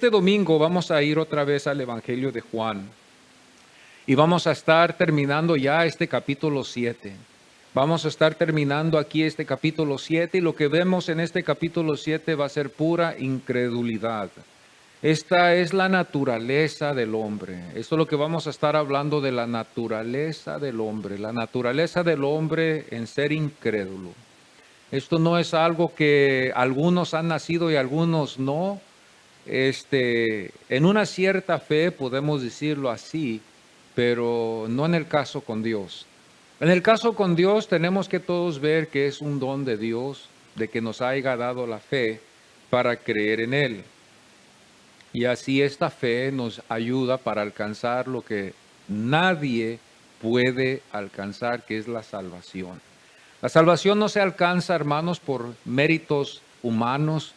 Este domingo vamos a ir otra vez al Evangelio de Juan y vamos a estar terminando ya este capítulo 7. Vamos a estar terminando aquí este capítulo 7 y lo que vemos en este capítulo 7 va a ser pura incredulidad. Esta es la naturaleza del hombre. Esto es lo que vamos a estar hablando de la naturaleza del hombre. La naturaleza del hombre en ser incrédulo. Esto no es algo que algunos han nacido y algunos no. En una cierta fe podemos decirlo así, pero no en el caso con Dios. En el caso con Dios tenemos que todos ver que es un don de Dios, de que nos haya dado la fe para creer en Él. Y así esta fe nos ayuda para alcanzar lo que nadie puede alcanzar, que es la salvación. La salvación no se alcanza, hermanos, por méritos humanos,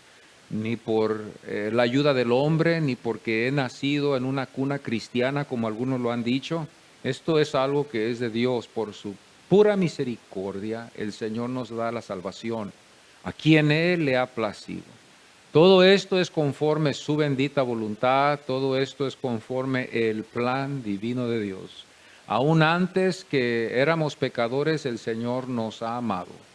ni por la ayuda del hombre, ni porque he nacido en una cuna cristiana, como algunos lo han dicho. Esto es algo que es de Dios. Por su pura misericordia, el Señor nos da la salvación, a quien Él le ha placido. Todo esto es conforme su bendita voluntad, todo esto es conforme el plan divino de Dios. Aún antes que éramos pecadores, el Señor nos ha amado.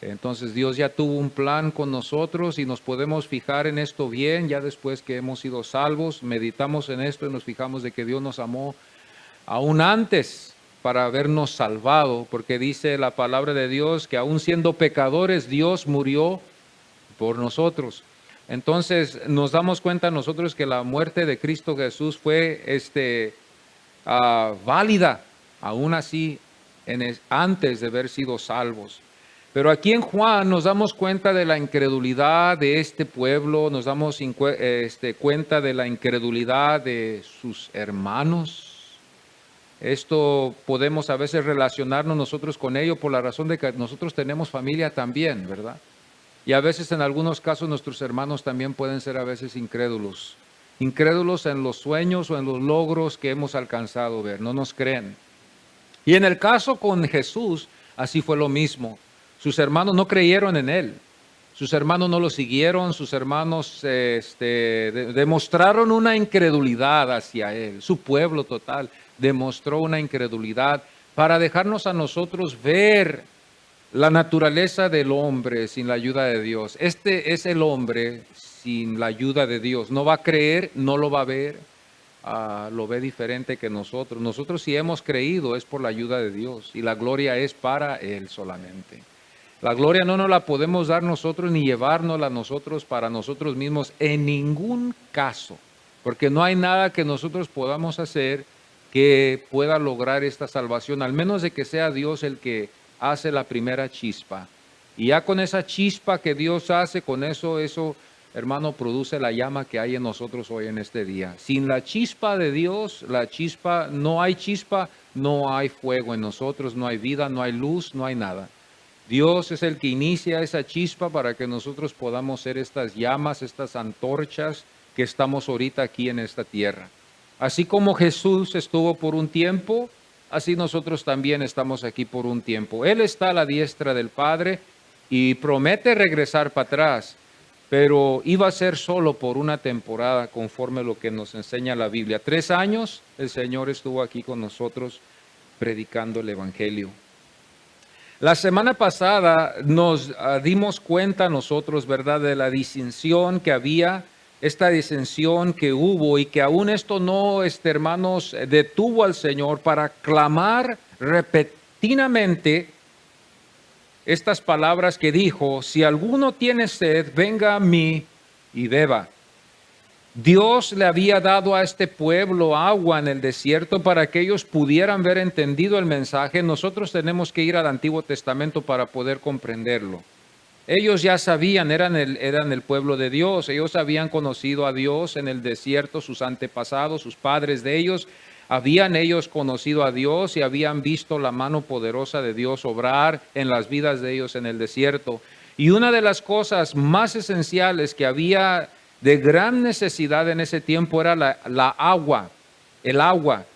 Entonces Dios ya tuvo un plan con nosotros y nos podemos fijar en esto bien, ya después que hemos sido salvos, meditamos en esto y nos fijamos de que Dios nos amó aún antes para habernos salvado, porque dice la palabra de Dios que aún siendo pecadores, Dios murió por nosotros. Entonces nos damos cuenta nosotros que la muerte de Cristo Jesús fue válida, aún así, antes de haber sido salvos. Pero aquí en Juan nos damos cuenta de la incredulidad de este pueblo, nos damos cuenta de la incredulidad de sus hermanos. Esto podemos a veces relacionarnos nosotros con ellos por la razón de que nosotros tenemos familia también, ¿verdad? Y a veces en algunos casos nuestros hermanos también pueden ser a veces incrédulos. Incrédulos en los sueños o en los logros que hemos alcanzado a ver, no nos creen. Y en el caso con Jesús, así fue lo mismo. Sus hermanos no creyeron en Él. Sus hermanos no lo siguieron, sus hermanos demostraron una incredulidad hacia Él. Su pueblo total demostró una incredulidad para dejarnos a nosotros ver la naturaleza del hombre sin la ayuda de Dios. Este es el hombre sin la ayuda de Dios. No va a creer, no lo va a ver, lo ve diferente que nosotros. Nosotros si hemos creído es por la ayuda de Dios y la gloria es para Él solamente. La gloria no nos la podemos dar nosotros ni llevárnosla nosotros para nosotros mismos en ningún caso, porque no hay nada que nosotros podamos hacer que pueda lograr esta salvación, al menos de que sea Dios el que hace la primera chispa. Y ya con esa chispa que Dios hace, con eso, hermano, produce la llama que hay en nosotros hoy en este día. Sin la chispa de Dios, no hay fuego en nosotros, no hay vida, no hay luz, no hay nada. Dios es el que inicia esa chispa para que nosotros podamos ser estas llamas, estas antorchas que estamos ahorita aquí en esta tierra. Así como Jesús estuvo por un tiempo, así nosotros también estamos aquí por un tiempo. Él está a la diestra del Padre y promete regresar para atrás, pero iba a ser solo por una temporada conforme lo que nos enseña la Biblia. 3 años el Señor estuvo aquí con nosotros predicando el Evangelio. La semana pasada nos dimos cuenta nosotros, ¿verdad?, de la disensión que había, esta disensión que hubo y que aún esto no, hermanos, detuvo al Señor para clamar repetidamente estas palabras que dijo: si alguno tiene sed, venga a mí y beba. Dios le había dado a este pueblo agua en el desierto para que ellos pudieran haber entendido el mensaje. Nosotros tenemos que ir al Antiguo Testamento para poder comprenderlo. Ellos ya sabían, eran el pueblo de Dios. Ellos habían conocido a Dios en el desierto, sus antepasados, sus padres de ellos. Habían ellos conocido a Dios y habían visto la mano poderosa de Dios obrar en las vidas de ellos en el desierto. Y una de las cosas más esenciales que había de gran necesidad en ese tiempo era la agua, el agua.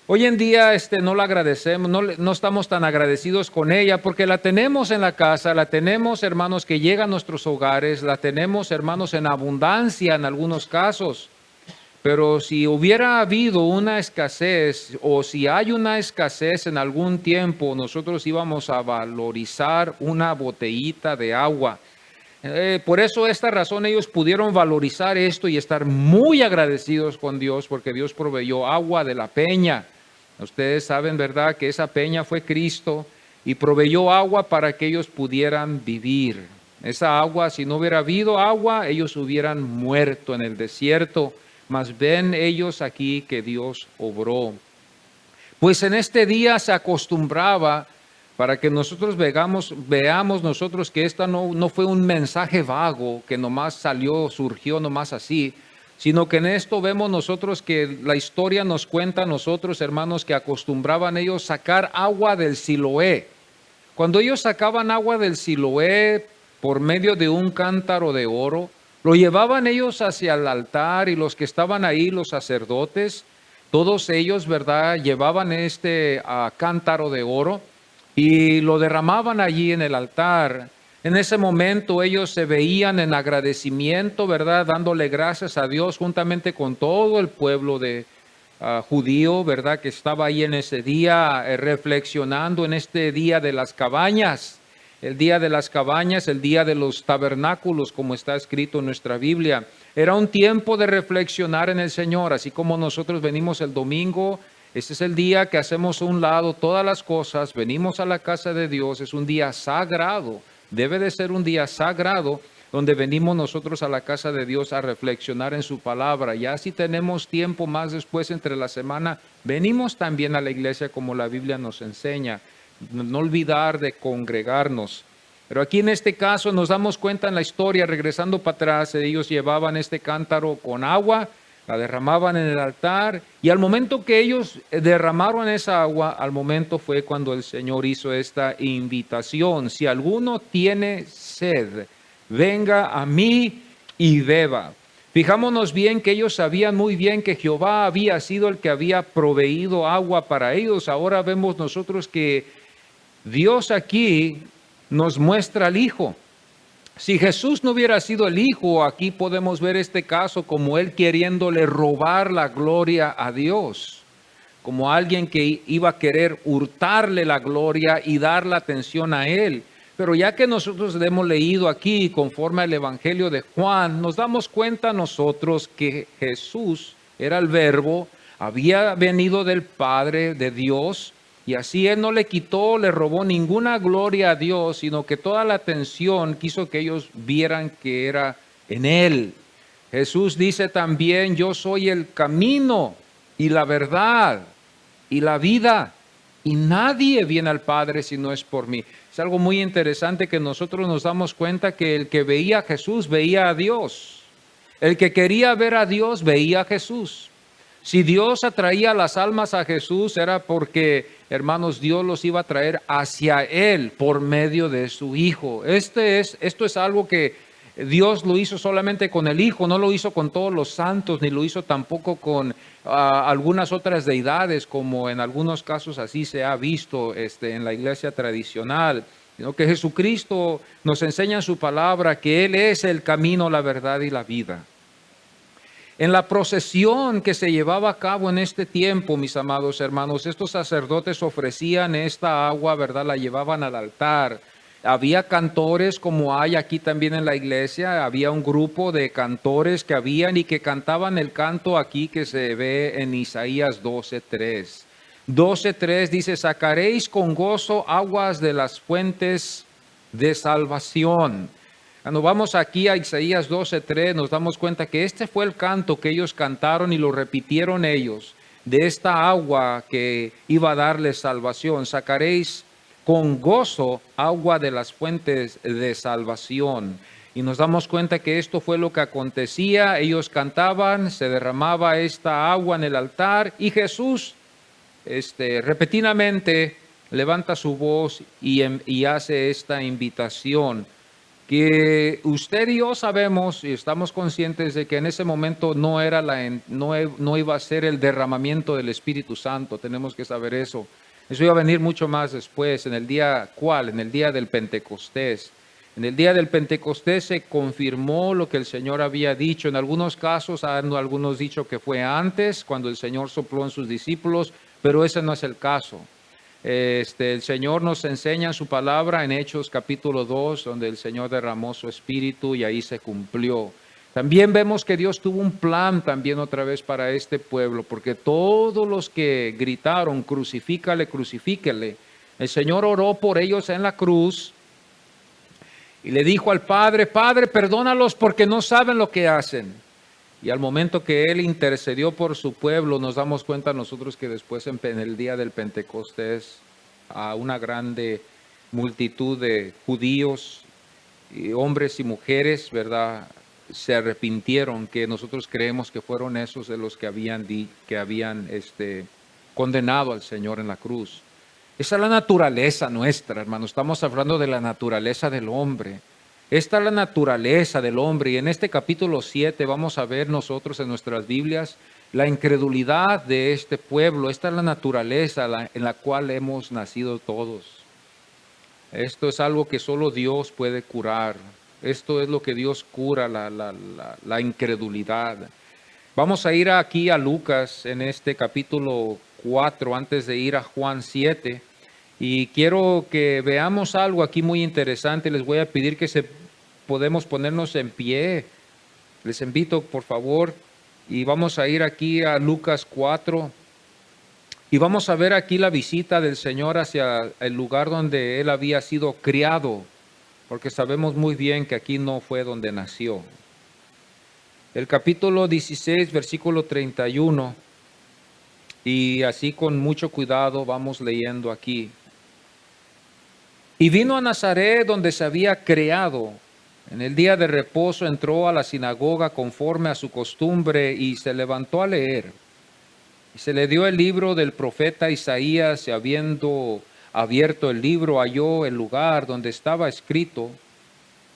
Hoy en día no la agradecemos, no estamos tan agradecidos con ella porque la tenemos en la casa, la tenemos, hermanos, que llega a nuestros hogares, la tenemos, hermanos, en abundancia en algunos casos. Pero si hubiera habido una escasez o si hay una escasez en algún tiempo, nosotros íbamos a valorizar una botellita de agua. Por eso, esta razón, ellos pudieron valorizar esto y estar muy agradecidos con Dios porque Dios proveyó agua de la peña. Ustedes saben, ¿verdad?, que esa peña fue Cristo y proveyó agua para que ellos pudieran vivir. Esa agua, si no hubiera habido agua, ellos hubieran muerto en el desierto. Mas ven ellos aquí que Dios obró. Pues en este día se acostumbraba, para que nosotros veamos nosotros que esta no fue un mensaje vago que nomás surgió nomás así, sino que en esto vemos nosotros que la historia nos cuenta a nosotros, hermanos, que acostumbraban ellos sacar agua del Siloé. Cuando ellos sacaban agua del Siloé por medio de un cántaro de oro, lo llevaban ellos hacia el altar y los que estaban ahí, los sacerdotes, todos ellos, ¿verdad?, llevaban este cántaro de oro y lo derramaban allí en el altar. En ese momento ellos se veían en agradecimiento, ¿verdad?, dándole gracias a Dios juntamente con todo el pueblo de judío, ¿verdad?, que estaba ahí en ese día, reflexionando en este día de las cabañas. El día de las cabañas, el día de los tabernáculos, como está escrito en nuestra Biblia. Era un tiempo de reflexionar en el Señor, así como nosotros venimos el domingo. Este es el día que hacemos a un lado todas las cosas, venimos a la casa de Dios, es un día sagrado, debe de ser un día sagrado, donde venimos nosotros a la casa de Dios a reflexionar en su palabra. Ya si tenemos tiempo más después entre la semana, venimos también a la iglesia como la Biblia nos enseña. No olvidar de congregarnos. Pero aquí en este caso nos damos cuenta en la historia, regresando para atrás, ellos llevaban este cántaro con agua, la derramaban en el altar y al momento que ellos derramaron esa agua, al momento fue cuando el Señor hizo esta invitación: si alguno tiene sed, venga a mí y beba. Fijámonos bien que ellos sabían muy bien que Jehová había sido el que había proveído agua para ellos. Ahora vemos nosotros que Dios aquí nos muestra al Hijo. Si Jesús no hubiera sido el Hijo, aquí podemos ver este caso como Él queriéndole robar la gloria a Dios, como alguien que iba a querer hurtarle la gloria y dar la atención a Él. Pero ya que nosotros hemos leído aquí conforme al Evangelio de Juan, nos damos cuenta nosotros que Jesús era el Verbo, había venido del Padre, de Dios, y así Él no le quitó, le robó ninguna gloria a Dios, sino que toda la atención quiso que ellos vieran que era en Él. Jesús dice también: yo soy el camino y la verdad y la vida, y nadie viene al Padre si no es por mí. Es algo muy interesante que nosotros nos damos cuenta que el que veía a Jesús veía a Dios. El que quería ver a Dios veía a Jesús. Si Dios atraía las almas a Jesús, era porque, hermanos, Dios los iba a traer hacia Él por medio de su Hijo. Esto es algo que Dios lo hizo solamente con el Hijo, no lo hizo con todos los santos, ni lo hizo tampoco con algunas otras deidades, como en algunos casos así se ha visto en la iglesia tradicional, sino que Jesucristo nos enseña en su palabra que Él es el camino, la verdad y la vida. En la procesión que se llevaba a cabo en este tiempo, mis amados hermanos, estos sacerdotes ofrecían esta agua, ¿verdad? La llevaban al altar. Había cantores, como hay aquí también en la iglesia, había un grupo de cantores que habían y que cantaban el canto aquí que se ve en Isaías 12:3. 12:3 dice: sacaréis con gozo aguas de las fuentes de salvación. Cuando vamos aquí a Isaías 12:3 nos damos cuenta que este fue el canto que ellos cantaron y lo repitieron ellos, de esta agua que iba a darles salvación. Sacaréis con gozo agua de las fuentes de salvación. Y nos damos cuenta que esto fue lo que acontecía. Ellos cantaban, se derramaba esta agua en el altar y Jesús repetidamente levanta su voz y hace esta invitación, que usted y yo sabemos y estamos conscientes de que en ese momento no iba a ser el derramamiento del Espíritu Santo. Tenemos que saber eso. Eso iba a venir mucho más después, en el día, ¿cuál? En el día del Pentecostés. En el día del Pentecostés se confirmó lo que el Señor había dicho. En algunos casos han algunos dicho que fue antes, cuando el Señor sopló en sus discípulos, pero ese no es el caso. El Señor nos enseña en su palabra en Hechos capítulo 2, donde el Señor derramó su espíritu y ahí se cumplió. También vemos que Dios tuvo un plan también otra vez para este pueblo, porque todos los que gritaron, crucifícale, crucifíquele, el Señor oró por ellos en la cruz y le dijo al Padre, Padre, perdónalos porque no saben lo que hacen. Y al momento que Él intercedió por su pueblo, nos damos cuenta nosotros que después en el día del Pentecostés, a una grande multitud de judíos, y hombres y mujeres, ¿verdad?, se arrepintieron, que nosotros creemos que fueron esos de los que habían condenado al Señor en la cruz. Esa es la naturaleza nuestra, hermano. Estamos hablando de la naturaleza del hombre. Esta es la naturaleza del hombre. Y en este capítulo 7 vamos a ver nosotros en nuestras Biblias la incredulidad de este pueblo. Esta es la naturaleza en la cual hemos nacido todos. Esto es algo que solo Dios puede curar. Esto es lo que Dios cura, la incredulidad. Vamos a ir aquí a Lucas en este capítulo 4 antes de ir a Juan 7. Y quiero que veamos algo aquí muy interesante. Les voy a pedir que podemos ponernos en pie. Les invito, por favor. Y vamos a ir aquí a Lucas 4. Y vamos a ver aquí la visita del Señor hacia el lugar donde Él había sido criado. Porque sabemos muy bien que aquí no fue donde nació. El capítulo 16, versículo 31. Y así con mucho cuidado vamos leyendo aquí. Y vino a Nazaret donde se había criado. En el día de reposo entró a la sinagoga conforme a su costumbre y se levantó a leer. Y se le dio el libro del profeta Isaías y habiendo abierto el libro halló el lugar donde estaba escrito: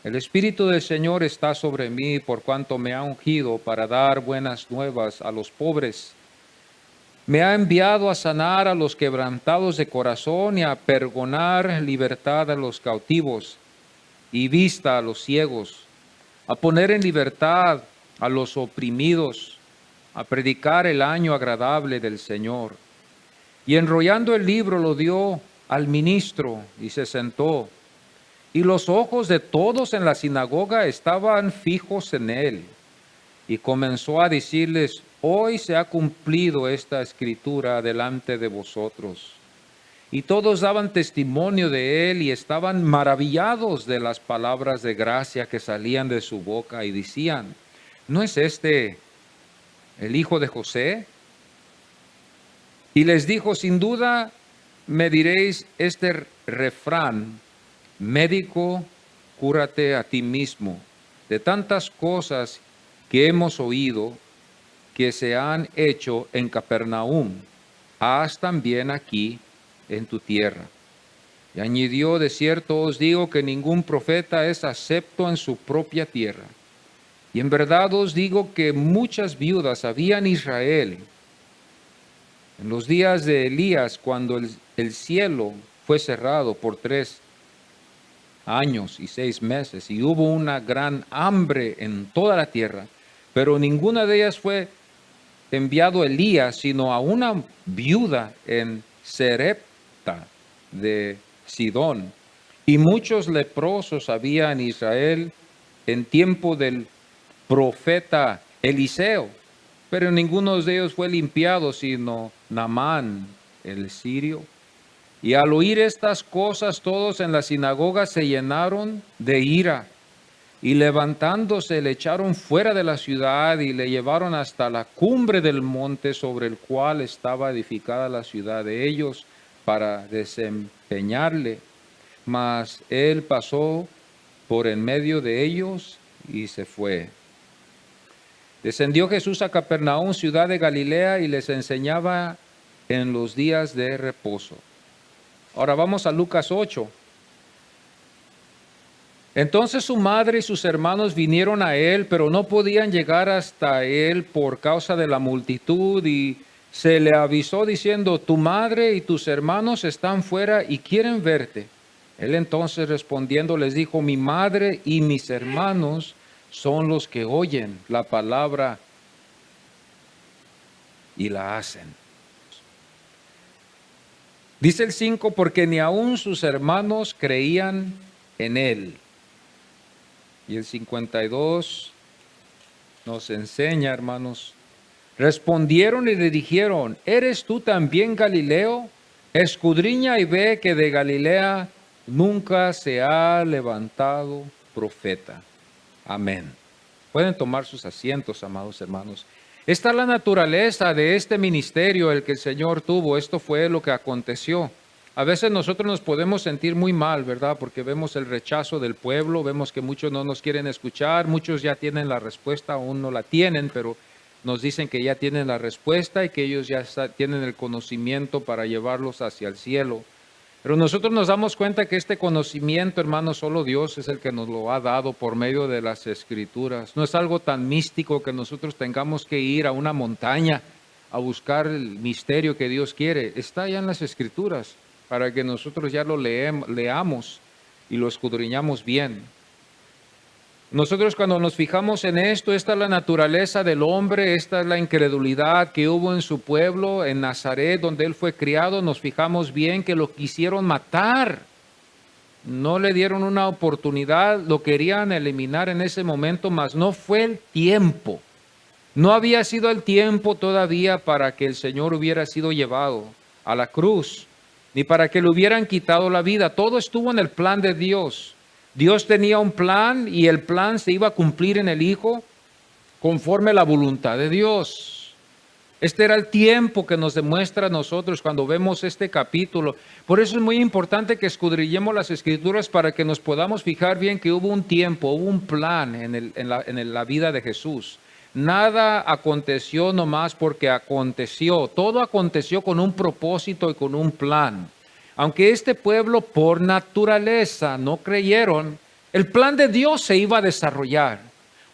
El Espíritu del Señor está sobre mí por cuanto me ha ungido para dar buenas nuevas a los pobres. Me ha enviado a sanar a los quebrantados de corazón y a pregonar libertad a los cautivos y vista a los ciegos, a poner en libertad a los oprimidos, a predicar el año agradable del Señor. Y enrollando el libro lo dio al ministro y se sentó. Y los ojos de todos en la sinagoga estaban fijos en él. Y comenzó a decirles: Hoy se ha cumplido esta escritura delante de vosotros. Y todos daban testimonio de él y estaban maravillados de las palabras de gracia que salían de su boca y decían: ¿No es este el hijo de José? Y les dijo: Sin duda me diréis este refrán: médico, cúrate a ti mismo. De tantas cosas que hemos oído que se han hecho en Capernaum, haz también aquí en tu tierra. Y añadió: De cierto os digo que ningún profeta es acepto en su propia tierra. Y en verdad os digo que muchas viudas había en Israel en los días de Elías, cuando el cielo fue cerrado por 3 años y 6 meses, y hubo una gran hambre en toda la tierra, pero ninguna de ellas fue enviado Elías, sino a una viuda en Sarepta de Sidón. Y muchos leprosos había en Israel en tiempo del profeta Eliseo, pero ninguno de ellos fue limpiado, sino Naamán el sirio. Y al oír estas cosas, todos en la sinagoga se llenaron de ira, y levantándose le echaron fuera de la ciudad y le llevaron hasta la cumbre del monte sobre el cual estaba edificada la ciudad de ellos para desempeñarle. Mas él pasó por en medio de ellos y se fue. Descendió Jesús a Capernaum, ciudad de Galilea, y les enseñaba en los días de reposo. Ahora vamos a Lucas 8. Entonces su madre y sus hermanos vinieron a él, pero no podían llegar hasta él por causa de la multitud, y se le avisó diciendo: Tu madre y tus hermanos están fuera y quieren verte. Él entonces respondiendo les dijo, mi madre y mis hermanos son los que oyen la palabra y la hacen. Dice el 5, porque ni aun sus hermanos creían en él. Y el 52 nos enseña, hermanos, respondieron y le dijeron, ¿eres tú también Galileo? Escudriña y ve que de Galilea nunca se ha levantado profeta. Amén. Pueden tomar sus asientos, amados hermanos. Esta es la naturaleza de este ministerio, el que el Señor tuvo. Esto fue lo que aconteció. A veces nosotros nos podemos sentir muy mal, ¿verdad? Porque vemos el rechazo del pueblo, vemos que muchos no nos quieren escuchar, muchos ya tienen la respuesta, aún no la tienen, pero nos dicen que ya tienen la respuesta y que ellos ya tienen el conocimiento para llevarlos hacia el cielo. Pero nosotros nos damos cuenta que este conocimiento, hermanos, solo Dios es el que nos lo ha dado por medio de las Escrituras. No es algo tan místico que nosotros tengamos que ir a una montaña a buscar el misterio que Dios quiere. Está ya en las Escrituras para que nosotros ya lo leamos y lo escudriñamos bien. Nosotros cuando nos fijamos en esto, esta es la naturaleza del hombre, esta es la incredulidad que hubo en su pueblo, en Nazaret, donde él fue criado. Nos fijamos bien que lo quisieron matar, no le dieron una oportunidad, lo querían eliminar en ese momento, mas no fue el tiempo. No había sido el tiempo todavía para que el Señor hubiera sido llevado a la cruz, ni para que le hubieran quitado la vida. Todo estuvo en el plan de Dios. Dios tenía un plan y el plan se iba a cumplir en el Hijo conforme a la voluntad de Dios. Este era el tiempo que nos demuestra a nosotros cuando vemos este capítulo. Por eso es muy importante que escudriñemos las Escrituras para que nos podamos fijar bien que hubo un tiempo, hubo un plan en la vida de Jesús. Nada aconteció nomás porque aconteció. Todo aconteció con un propósito y con un plan. Aunque este pueblo por naturaleza no creyeron, el plan de Dios se iba a desarrollar.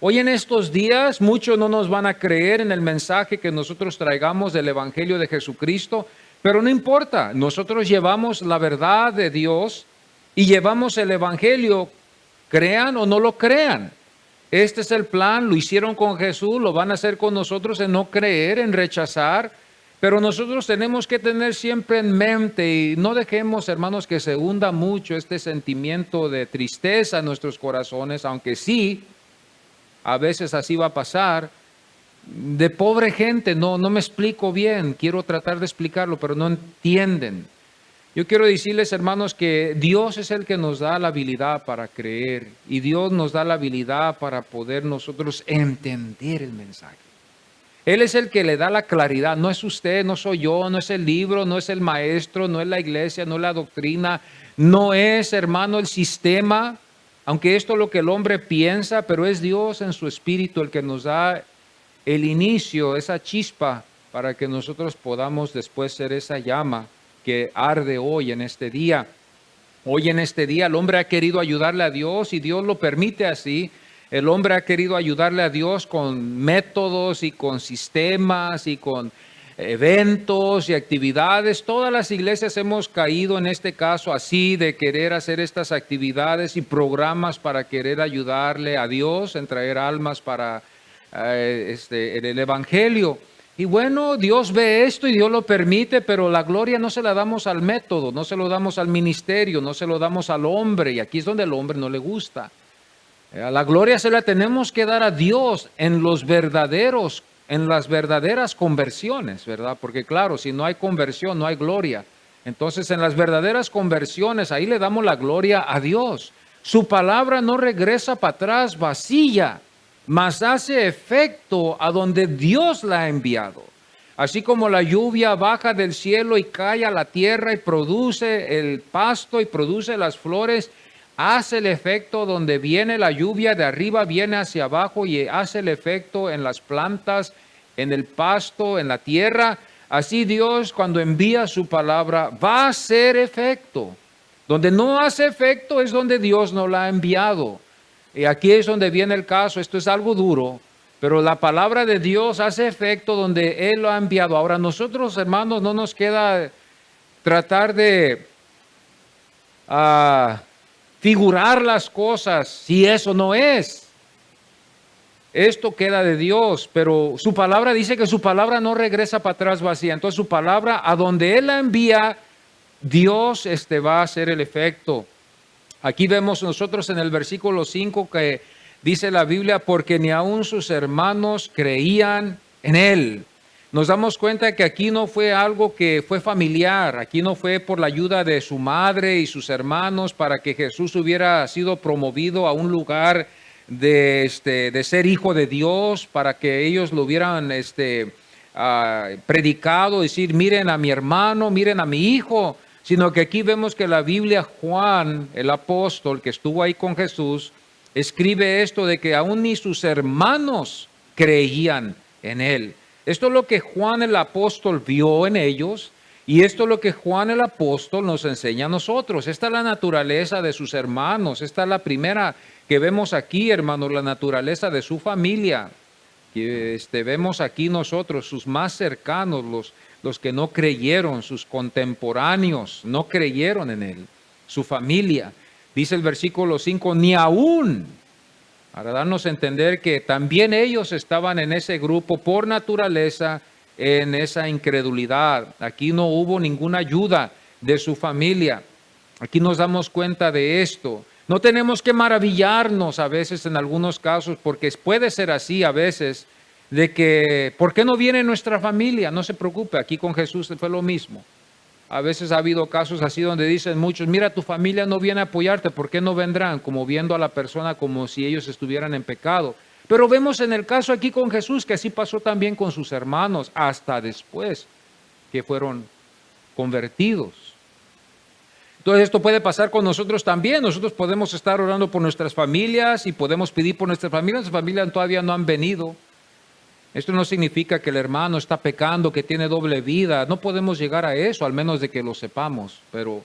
Hoy en estos días muchos no nos van a creer en el mensaje que nosotros traigamos del Evangelio de Jesucristo, pero no importa, nosotros llevamos la verdad de Dios y llevamos el Evangelio, crean o no lo crean. Este es el plan, lo hicieron con Jesús, lo van a hacer con nosotros en no creer, en rechazar. Pero nosotros tenemos que tener siempre en mente y no dejemos, hermanos, que se hunda mucho este sentimiento de tristeza en nuestros corazones, aunque sí, a veces así va a pasar. De pobre gente, no me explico bien, quiero tratar de explicarlo, pero no entienden. Yo quiero decirles, hermanos, que Dios es el que nos da la habilidad para creer y Dios nos da la habilidad para poder nosotros entender el mensaje. Él es el que le da la claridad, no es usted, no soy yo, no es el libro, no es el maestro, no es la iglesia, no es la doctrina, no es, hermano, el sistema, aunque esto es lo que el hombre piensa, pero es Dios en su espíritu el que nos da el inicio, esa chispa, para que nosotros podamos después ser esa llama que arde hoy en este día. Hoy en este día el hombre ha querido ayudarle a Dios y Dios lo permite así. El hombre ha querido ayudarle a Dios con métodos y con sistemas y con eventos y actividades. Todas las iglesias hemos caído en este caso así de querer hacer estas actividades y programas para querer ayudarle a Dios en traer almas para en el Evangelio. Y bueno, Dios ve esto y Dios lo permite, pero la gloria no se la damos al método, no se lo damos al ministerio, no se lo damos al hombre. Y aquí es donde al hombre no le gusta. La gloria se la tenemos que dar a Dios en las verdaderas conversiones, ¿verdad? Porque claro, si no hay conversión, no hay gloria. Entonces, en las verdaderas conversiones, ahí le damos la gloria a Dios. Su palabra no regresa para atrás vacía, mas hace efecto a donde Dios la ha enviado. Así como la lluvia baja del cielo y cae a la tierra y produce el pasto y produce las flores, hace el efecto donde viene la lluvia, de arriba viene hacia abajo y hace el efecto en las plantas, en el pasto, en la tierra. Así Dios, cuando envía su palabra, va a hacer efecto. Donde no hace efecto es donde Dios no la ha enviado. Y aquí es donde viene el caso. Esto es algo duro, pero la palabra de Dios hace efecto donde Él lo ha enviado. Ahora nosotros, hermanos, no nos queda tratar de figurar las cosas si eso no es. Esto queda de Dios, pero su palabra dice que su palabra no regresa para atrás vacía. Entonces su palabra, a donde Él la envía, Dios va a hacer el efecto. Aquí vemos nosotros en el versículo 5 que dice la Biblia, porque ni aun sus hermanos creían en Él. Nos damos cuenta que aquí no fue algo que fue familiar, aquí no fue por la ayuda de su madre y sus hermanos para que Jesús hubiera sido promovido a un lugar de ser hijo de Dios, para que ellos lo hubieran predicado, decir, miren a mi hermano, miren a mi hijo, sino que aquí vemos que la Biblia, Juan, el apóstol que estuvo ahí con Jesús, escribe esto de que aún ni sus hermanos creían en Él. Esto es lo que Juan el apóstol vio en ellos y esto es lo que Juan el apóstol nos enseña a nosotros. Esta es la naturaleza de sus hermanos. Esta es la primera que vemos aquí, hermanos, la naturaleza de su familia. Que vemos aquí nosotros, sus más cercanos, los que no creyeron, sus contemporáneos, no creyeron en Él, su familia. Dice el versículo 5, ni aún, para darnos a entender que también ellos estaban en ese grupo por naturaleza, en esa incredulidad. Aquí no hubo ninguna ayuda de su familia. Aquí nos damos cuenta de esto. No tenemos que maravillarnos a veces en algunos casos, porque puede ser así a veces, de que, ¿por qué no viene nuestra familia? No se preocupe, aquí con Jesús fue lo mismo. A veces ha habido casos así donde dicen muchos, mira, tu familia no viene a apoyarte, ¿por qué no vendrán? Como viendo a la persona como si ellos estuvieran en pecado. Pero vemos en el caso aquí con Jesús que así pasó también con sus hermanos, hasta después que fueron convertidos. Entonces esto puede pasar con nosotros también. Nosotros podemos estar orando por nuestras familias y podemos pedir por nuestras familias todavía no han venido. Esto no significa que el hermano está pecando, que tiene doble vida. No podemos llegar a eso, al menos de que lo sepamos, pero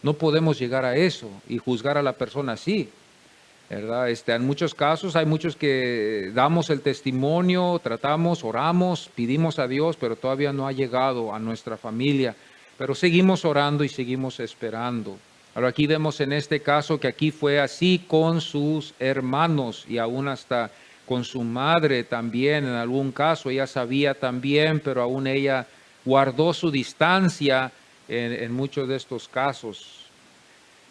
no podemos llegar a eso y juzgar a la persona así, ¿verdad? En muchos casos hay muchos que damos el testimonio, tratamos, oramos, pedimos a Dios, pero todavía no ha llegado a nuestra familia. Pero seguimos orando y seguimos esperando. Ahora aquí vemos en este caso que aquí fue así con sus hermanos y aún hasta con su madre también, en algún caso ella sabía también, pero aún ella guardó su distancia en muchos de estos casos.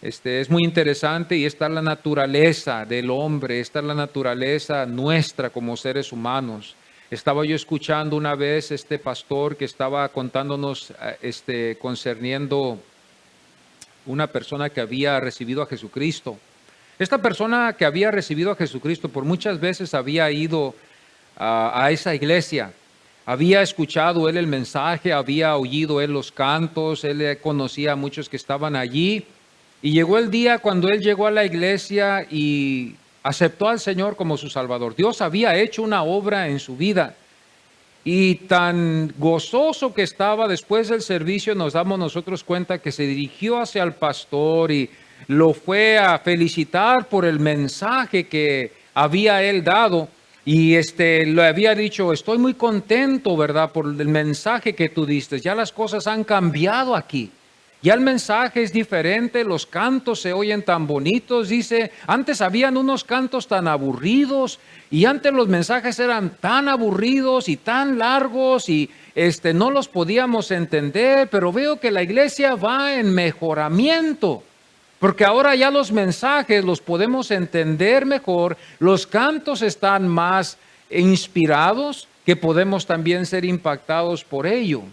Es muy interesante y esta es la naturaleza del hombre, esta es la naturaleza nuestra como seres humanos. Estaba yo escuchando una vez este pastor que estaba contándonos concerniendo una persona que había recibido a Jesucristo. Esta persona que había recibido a Jesucristo por muchas veces había ido a esa iglesia. Había escuchado él el mensaje, había oído él los cantos, él conocía a muchos que estaban allí. Y llegó el día cuando él llegó a la iglesia y aceptó al Señor como su Salvador. Dios había hecho una obra en su vida. Y tan gozoso que estaba después del servicio, nos damos nosotros cuenta que se dirigió hacia el pastor y lo fue a felicitar por el mensaje que había él dado. Y le había dicho, estoy muy contento, ¿verdad?, por el mensaje que tú diste. Ya las cosas han cambiado aquí. Ya el mensaje es diferente, los cantos se oyen tan bonitos, dice, antes habían unos cantos tan aburridos y antes los mensajes eran tan aburridos y tan largos y no los podíamos entender, pero veo que la iglesia va en mejoramiento, porque ahora ya los mensajes los podemos entender mejor, los cantos están más inspirados, que podemos también ser impactados por ello.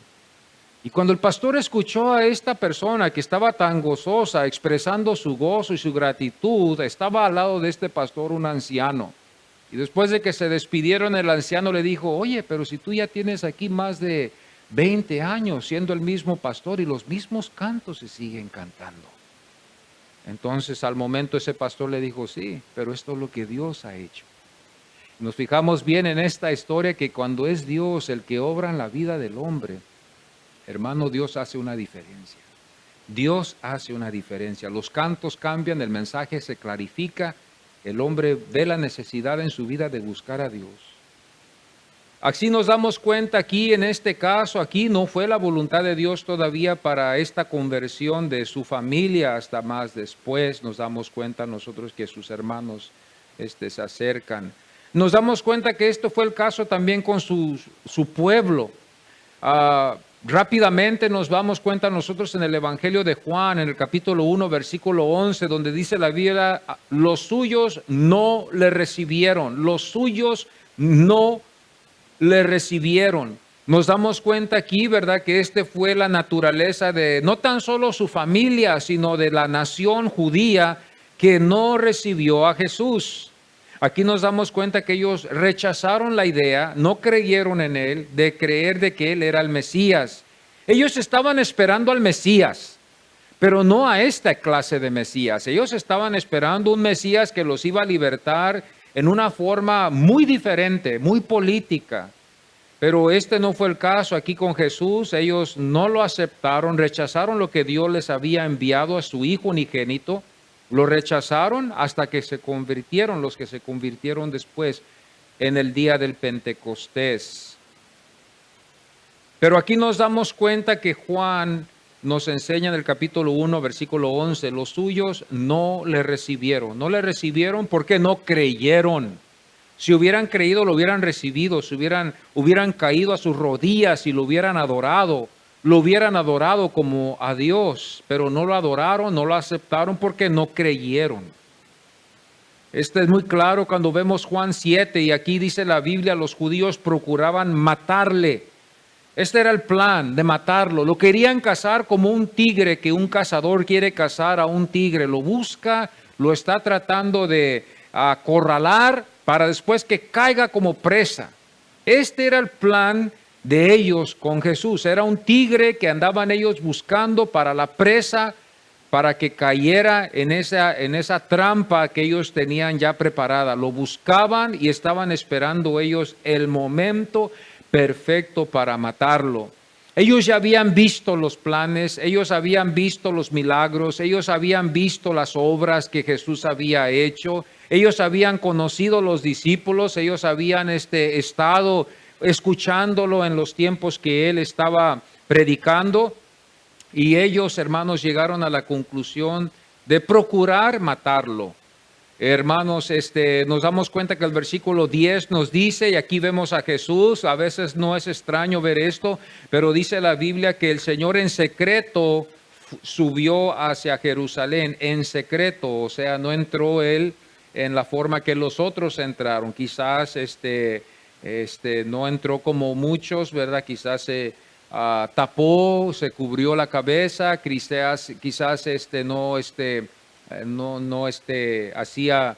Y cuando el pastor escuchó a esta persona que estaba tan gozosa, expresando su gozo y su gratitud, estaba al lado de este pastor un anciano. Y después de que se despidieron, el anciano le dijo, oye, pero si tú ya tienes aquí más de 20 años siendo el mismo pastor y los mismos cantos se siguen cantando. Entonces al momento ese pastor le dijo, sí, pero esto es lo que Dios ha hecho. Nos fijamos bien en esta historia que cuando es Dios el que obra en la vida del hombre, hermano, Dios hace una diferencia. Dios hace una diferencia. Los cantos cambian, el mensaje se clarifica, el hombre ve la necesidad en su vida de buscar a Dios. Así nos damos cuenta aquí en este caso, aquí no fue la voluntad de Dios todavía para esta conversión de su familia, hasta más después nos damos cuenta nosotros que sus hermanos se acercan. Nos damos cuenta que esto fue el caso también con su pueblo. Rápidamente nos damos cuenta nosotros en el Evangelio de Juan, en el capítulo 1, versículo 11, donde dice la Biblia, los suyos no le recibieron, los suyos no le recibieron. Nos damos cuenta aquí, ¿verdad?, que fue la naturaleza de no tan solo su familia, sino de la nación judía que no recibió a Jesús. Aquí nos damos cuenta que ellos rechazaron la idea, no creyeron en él, de creer de que él era el Mesías. Ellos estaban esperando al Mesías, pero no a esta clase de Mesías. Ellos estaban esperando un Mesías que los iba a libertar en una forma muy diferente, muy política. Pero no fue el caso aquí con Jesús. Ellos no lo aceptaron, rechazaron lo que Dios les había enviado a su Hijo unigénito. Lo rechazaron hasta que se convirtieron, los que se convirtieron después en el día del Pentecostés. Pero aquí nos damos cuenta que Juan nos enseña en el capítulo 1, versículo 11, los suyos no le recibieron. No le recibieron porque no creyeron. Si hubieran creído, lo hubieran recibido, hubieran caído a sus rodillas y lo hubieran adorado como a Dios, pero no lo adoraron, no lo aceptaron porque no creyeron. Es muy claro cuando vemos Juan 7 y aquí dice la Biblia, los judíos procuraban matarle. Este era el plan, de matarlo. Lo querían cazar como un tigre, que un cazador quiere cazar a un tigre. Lo busca, lo está tratando de acorralar para después que caiga como presa. Este era el plan de ellos con Jesús. Era un tigre que andaban ellos buscando para la presa, para que cayera en esa trampa que ellos tenían ya preparada. Lo buscaban y estaban esperando ellos el momento perfecto para matarlo. Ellos ya habían visto los planes, ellos habían visto los milagros, ellos habían visto las obras que Jesús había hecho, ellos habían conocido los discípulos, ellos habían estado escuchándolo en los tiempos que él estaba predicando, y ellos, hermanos, llegaron a la conclusión de procurar matarlo. Hermanos, nos damos cuenta que el versículo 10 nos dice, y aquí vemos a Jesús, a veces no es extraño ver esto, pero dice la Biblia que el Señor en secreto subió hacia Jerusalén, en secreto, o sea, no entró él en la forma que los otros entraron. Quizás no entró como muchos, ¿verdad? Quizás se tapó, se cubrió la cabeza, quizás no hacía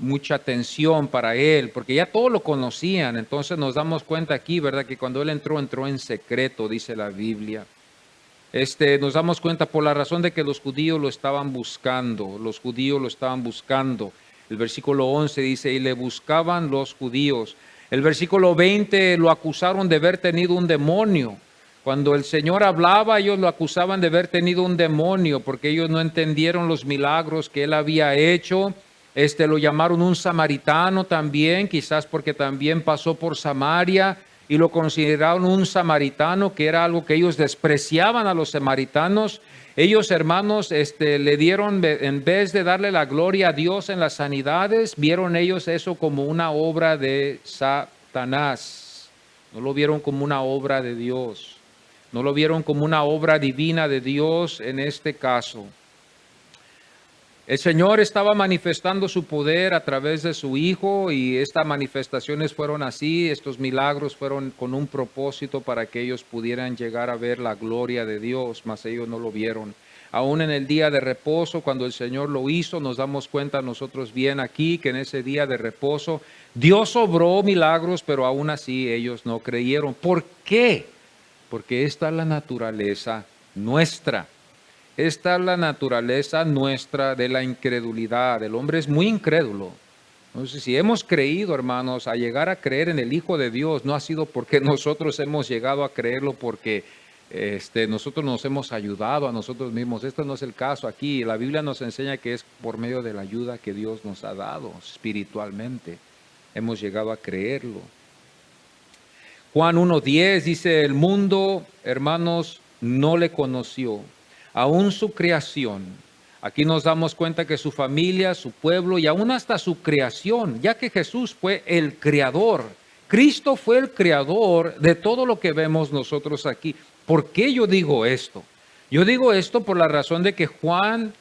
mucha atención para él, porque ya todos lo conocían. Entonces nos damos cuenta aquí, ¿verdad?, que cuando él entró en secreto, dice la Biblia. Nos damos cuenta por la razón de que los judíos lo estaban buscando. El versículo 11 dice, y le buscaban los judíos. El versículo 20 lo acusaron de haber tenido un demonio. Cuando el Señor hablaba, ellos lo acusaban de haber tenido un demonio, porque ellos no entendieron los milagros que él había hecho. Lo llamaron un samaritano también, quizás porque también pasó por Samaria, y lo consideraron un samaritano, que era algo que ellos despreciaban a los samaritanos. Ellos, hermanos, le dieron, en vez de darle la gloria a Dios en las sanidades, vieron ellos eso como una obra de Satanás. No lo vieron como una obra de Dios. No lo vieron como una obra divina de Dios en este caso. El Señor estaba manifestando su poder a través de su Hijo, y estas manifestaciones fueron así, estos milagros fueron con un propósito para que ellos pudieran llegar a ver la gloria de Dios, mas ellos no lo vieron. Aún en el día de reposo, cuando el Señor lo hizo, nos damos cuenta nosotros bien aquí que en ese día de reposo Dios obró milagros, pero aún así ellos no creyeron. ¿Por qué? Porque esta es la naturaleza nuestra. Esta es la naturaleza nuestra de la incredulidad. El hombre es muy incrédulo. Entonces, si hemos creído, hermanos, a llegar a creer en el Hijo de Dios, no ha sido porque nosotros hemos llegado a creerlo porque nosotros nos hemos ayudado a nosotros mismos. Este no es el caso aquí. La Biblia nos enseña que es por medio de la ayuda que Dios nos ha dado espiritualmente. Hemos llegado a creerlo. Juan 1:10 dice, el mundo, hermanos, no le conoció, aún su creación. Aquí nos damos cuenta que su familia, su pueblo y aún hasta su creación, ya que Jesús fue el creador. Cristo fue el creador de todo lo que vemos nosotros aquí. ¿Por qué yo digo esto? Yo digo esto por la razón de que Juan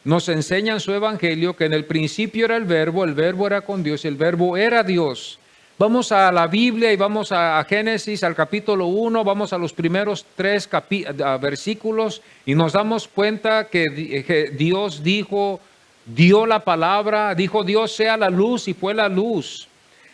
nos enseña en su evangelio que en el principio era el verbo era con Dios y el verbo era Dios. Vamos a la Biblia y vamos a Génesis, al capítulo 1, vamos a los primeros 3 versículos y nos damos cuenta que Dios dio la palabra, dijo Dios sea la luz y fue la luz.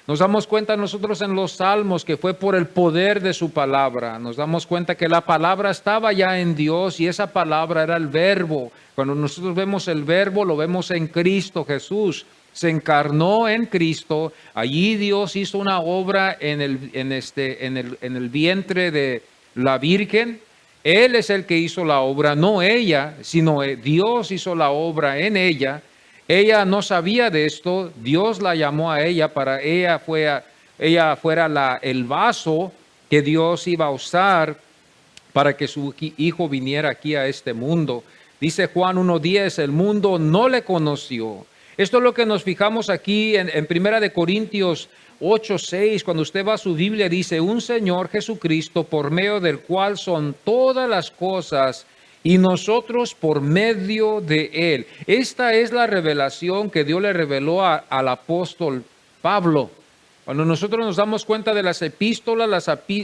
Nos damos cuenta nosotros en los Salmos que fue por el poder de su palabra. Nos damos cuenta que la palabra estaba ya en Dios y esa palabra era el verbo. Cuando nosotros vemos el verbo, lo vemos en Cristo Jesús. Se encarnó en Cristo. Allí Dios hizo una obra en el vientre de la Virgen. Él es el que hizo la obra, no ella, sino Dios hizo la obra en ella. Ella no sabía de esto, Dios la llamó a ella para ella fuera el vaso que Dios iba a usar para que su hijo viniera aquí a este mundo. Dice Juan 1:10, el mundo no le conoció. Esto es lo que nos fijamos aquí en 1 Corintios 8:6, cuando usted va a su Biblia, dice, un Señor Jesucristo por medio del cual son todas las cosas y nosotros por medio de Él. Esta es la revelación que Dios le reveló al apóstol Pablo. Cuando nosotros nos damos cuenta de las epístolas,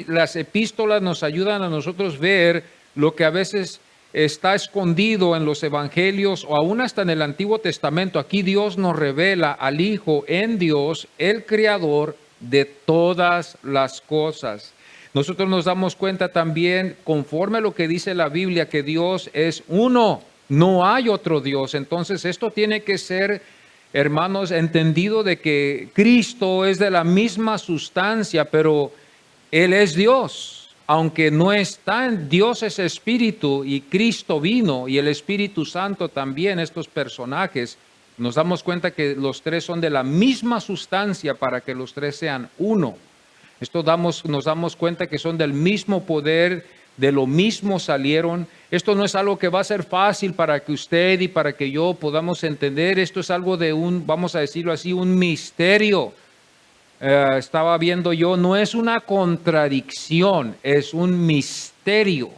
las epístolas nos ayudan a nosotros ver lo que a veces está escondido en los evangelios o aún hasta en el Antiguo Testamento. Aquí Dios nos revela al Hijo en Dios, el Creador de todas las cosas. Nosotros nos damos cuenta también, conforme a lo que dice la Biblia, que Dios es uno, no hay otro Dios. Entonces esto tiene que ser, hermanos, entendido de que Cristo es de la misma sustancia, pero Él es Dios. Aunque no está en Dios es Espíritu y Cristo vino y el Espíritu Santo también, estos personajes, nos damos cuenta que los tres son de la misma sustancia para que los tres sean uno. Nos damos cuenta que son del mismo poder, de lo mismo salieron. Esto no es algo que va a ser fácil para que usted y para que yo podamos entender. Esto es algo de vamos a decirlo así, un misterio. Estaba viendo yo, no es una contradicción, es un misterio.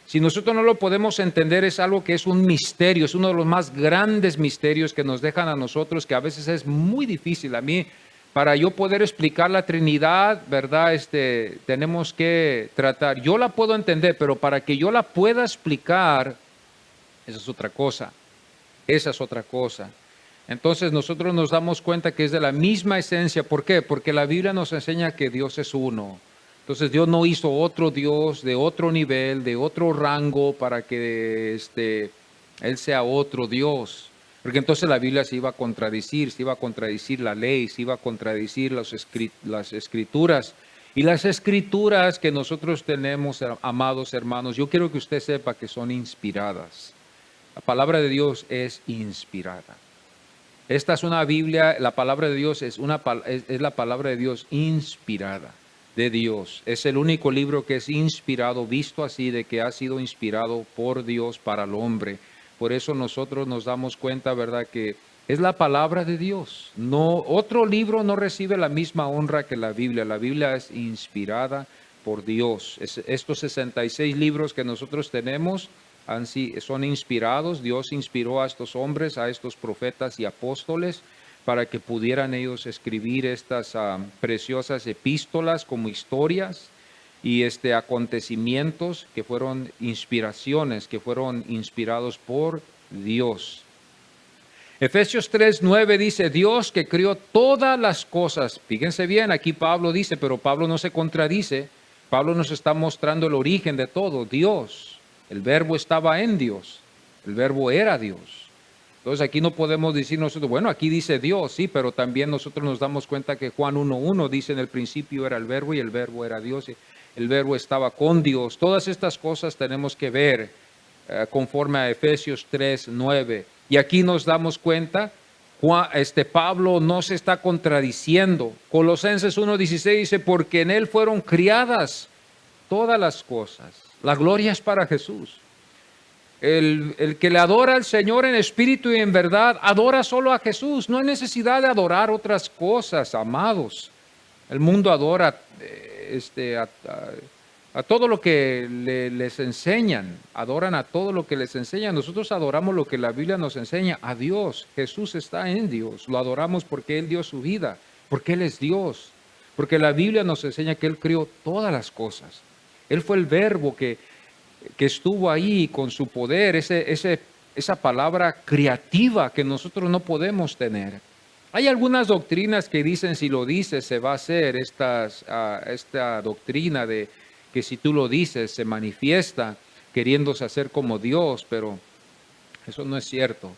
Si nosotros no lo podemos entender, es algo que es un misterio, es uno de los más grandes misterios que nos dejan a nosotros, que a veces es muy difícil. A mí, para yo poder explicar la Trinidad, ¿verdad? Tenemos que tratar. Yo la puedo entender, pero para que yo la pueda explicar, esa es otra cosa. Esa es otra cosa. Entonces nosotros nos damos cuenta que es de la misma esencia. ¿Por qué? Porque la Biblia nos enseña que Dios es uno. Entonces Dios no hizo otro Dios de otro nivel, de otro rango para que Él sea otro Dios. Porque entonces la Biblia se iba a contradecir la ley, se iba a contradecir las escrituras. Y las escrituras que nosotros tenemos, amados hermanos, yo quiero que usted sepa que son inspiradas. La palabra de Dios es inspirada. Esta es una Biblia, la palabra de Dios es la palabra de Dios inspirada de Dios. Es el único libro que es inspirado, visto así, de que ha sido inspirado por Dios para el hombre. Por eso nosotros nos damos cuenta, ¿verdad?, que es la palabra de Dios. No, otro libro no recibe la misma honra que la Biblia. La Biblia es inspirada por Dios. Estos 66 libros que nosotros tenemos son inspirados. Dios inspiró a estos hombres, a estos profetas y apóstoles, para que pudieran ellos escribir estas preciosas epístolas como historias y acontecimientos que fueron inspiraciones, que fueron inspirados por Dios. Efesios 3:9 dice, Dios que creó todas las cosas. Fíjense bien, aquí Pablo dice, pero Pablo no se contradice. Pablo nos está mostrando el origen de todo, Dios. El verbo estaba en Dios, el verbo era Dios. Entonces aquí no podemos decir nosotros, bueno, aquí dice Dios, sí, pero también nosotros nos damos cuenta que Juan 1:1 dice, en el principio era el verbo y el verbo era Dios, y el verbo estaba con Dios. Todas estas cosas tenemos que ver conforme a Efesios 3:9. Y aquí nos damos cuenta Pablo no se está contradiciendo. Colosenses 1:16 dice, porque en él fueron criadas todas las cosas. La gloria es para Jesús. El que le adora al Señor en espíritu y en verdad, adora solo a Jesús. No hay necesidad de adorar otras cosas, amados. El mundo adora a todo lo que les enseñan. Adoran a todo lo que les enseñan. Nosotros adoramos lo que la Biblia nos enseña, a Dios. Jesús está en Dios. Lo adoramos porque Él dio su vida, porque Él es Dios. Porque la Biblia nos enseña que Él creó todas las cosas. Él fue el verbo que estuvo ahí con su poder, esa palabra creativa que nosotros no podemos tener. Hay algunas doctrinas que dicen si lo dices se va a hacer, esta doctrina de que si tú lo dices se manifiesta queriéndose hacer como Dios, pero eso no es cierto.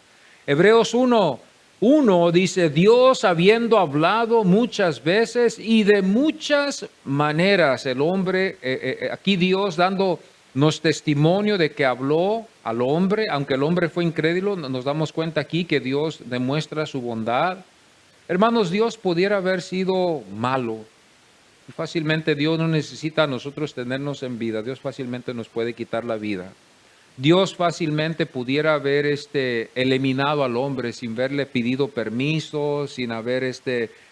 Hebreos 1:1 dice, Dios habiendo hablado muchas veces y de muchas maneras, el hombre, aquí Dios dándonos testimonio de que habló al hombre, aunque el hombre fue incrédulo, nos damos cuenta aquí que Dios demuestra su bondad. Hermanos, Dios pudiera haber sido malo. Fácilmente Dios no necesita a nosotros tenernos en vida. Dios fácilmente nos puede quitar la vida. Dios fácilmente pudiera haber eliminado al hombre sin haberle pedido permiso, sin haber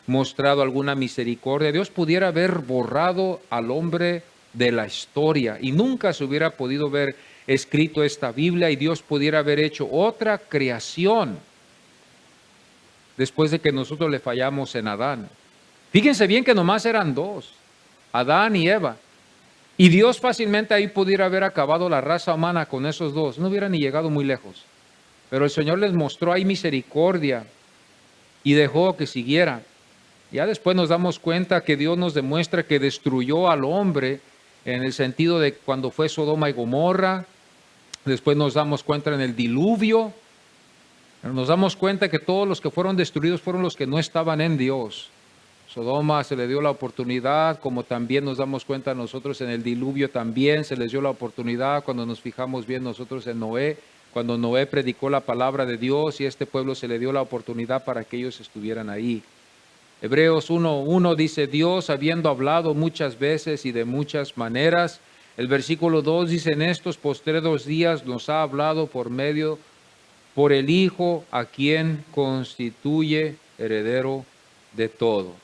mostrado alguna misericordia. Dios pudiera haber borrado al hombre de la historia y nunca se hubiera podido haber escrito esta Biblia y Dios pudiera haber hecho otra creación después de que nosotros le fallamos en Adán. Fíjense bien que nomás eran dos, Adán y Eva. Y Dios fácilmente ahí pudiera haber acabado la raza humana con esos dos. No hubiera ni llegado muy lejos. Pero el Señor les mostró ahí misericordia y dejó que siguiera. Ya después nos damos cuenta que Dios nos demuestra que destruyó al hombre en el sentido de cuando fue Sodoma y Gomorra. Después nos damos cuenta en el diluvio. Nos damos cuenta que todos los que fueron destruidos fueron los que no estaban en Dios. Sodoma se le dio la oportunidad, como también nos damos cuenta nosotros en el diluvio también se les dio la oportunidad cuando nos fijamos bien nosotros en Noé, cuando Noé predicó la palabra de Dios y a este pueblo se le dio la oportunidad para que ellos estuvieran ahí. Hebreos 1:1 dice, Dios habiendo hablado muchas veces y de muchas maneras. El versículo 2 dice, en estos postreros días nos ha hablado por el Hijo, a quien constituye heredero de todo.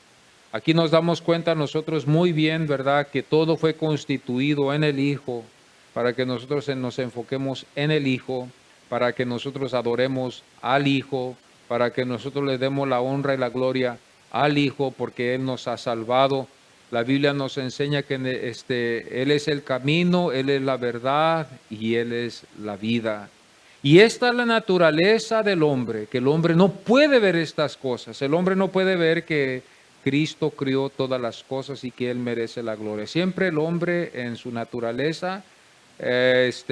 Aquí nos damos cuenta nosotros muy bien, ¿verdad?, que todo fue constituido en el Hijo, para que nosotros nos enfoquemos en el Hijo, para que nosotros adoremos al Hijo, para que nosotros le demos la honra y la gloria al Hijo, porque Él nos ha salvado. La Biblia nos enseña que Él es el camino, Él es la verdad y Él es la vida. Y esta es la naturaleza del hombre, que el hombre no puede ver estas cosas. El hombre no puede ver que Cristo crió todas las cosas y que Él merece la gloria. Siempre el hombre en su naturaleza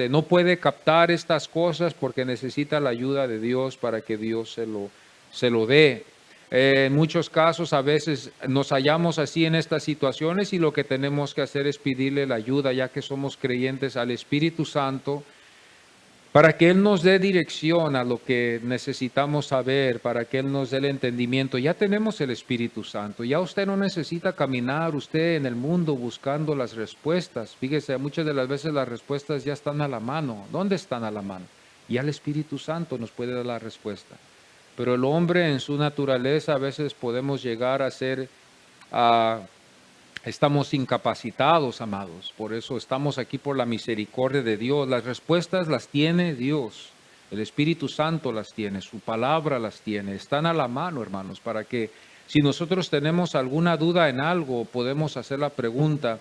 no puede captar estas cosas porque necesita la ayuda de Dios para que Dios se lo dé. En muchos casos a veces nos hallamos así en estas situaciones y lo que tenemos que hacer es pedirle la ayuda, ya que somos creyentes, al Espíritu Santo, para que Él nos dé dirección a lo que necesitamos saber, para que Él nos dé el entendimiento. Ya tenemos el Espíritu Santo, ya usted no necesita caminar usted en el mundo buscando las respuestas. Fíjese, muchas de las veces las respuestas ya están a la mano. ¿Dónde están a la mano? Ya el Espíritu Santo nos puede dar la respuesta. Pero el hombre en su naturaleza a veces podemos llegar a ser... Estamos incapacitados, amados. Por eso estamos aquí por la misericordia de Dios. Las respuestas las tiene Dios. El Espíritu Santo las tiene. Su palabra las tiene. Están a la mano, hermanos, para que si nosotros tenemos alguna duda en algo, podemos hacer la pregunta.